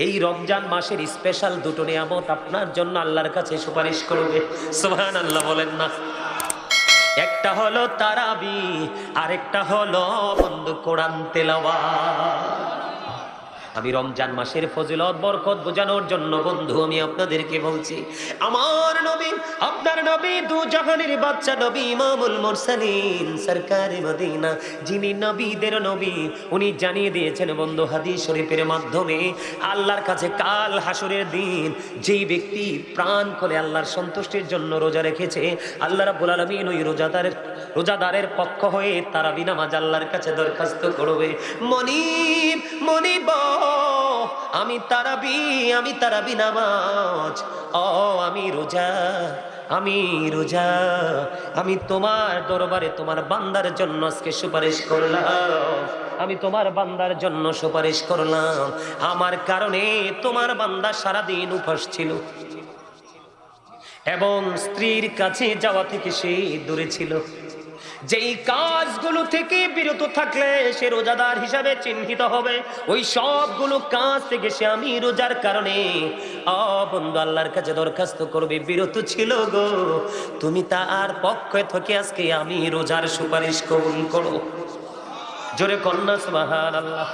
এই রমজান মাসের স্পেশাল দুটো নিয়ামত আপনার জন্য আল্লাহর কাছে সুপারিশ করবে। সুবহানাল্লাহ বলেন না। একটা হলো তারাবি, আরেকটা হলো বন্ধু কোরআন তেলাওয়াত। আমি রমজান মাসের ফজিলত বরকত বোঝানোর জন্য বন্ধু আমি আপনাদেরকে বলছি, আমার নবী, আপনার নবী, দু জাহানের বাচ্চা নবী, ইমামুল মুরসালিন, সরকারে মদিনা, যিনি নবীদের নবী, উনি জানিয়ে দিয়েছেন বন্ধু হাদিস শরীফের মাধ্যমে, আল্লাহর কাছে কাল হাসরের দিন যেই ব্যক্তি প্রাণ করে আল্লাহর সন্তুষ্টির জন্য রোজা রেখেছে, আল্লাহ রাব্বুল আলামিন ওই রোজাদারের পক্ষ হয়ে তারাবি নামাজ আল্লাহর কাছে দরখাস্ত করবে, মনিব মনিব, আমি তারাবি নামাজ, আমি রোজা, আমি তোমার দরবারে তোমার বান্দার জন্য আজকে সুপারিশ করলাম, আমি তোমার বান্দার জন্য সুপারিশ করলাম, আমার কারণে তোমার বান্দা সারাদিন উপোস ছিল এবং স্ত্রীর কাছে যাওয়া থেকে সে দূরে ছিল। যেই কাজগুলো থেকে বিরত থাকলে সে রোজাদার হিসাবে চিহ্নিত হবে, ওই সবগুলো কাজ থেকে সে আমি রোজার কারণে বন্ধু আল্লাহর কাছে দরখাস্ত করবে, বিরত ছিল গো, তুমি তার পক্ষে থেকে আজকে আমি রোজার সুপারিশ কবুল করো। জোরে কন্যা সুবহানাল্লাহ।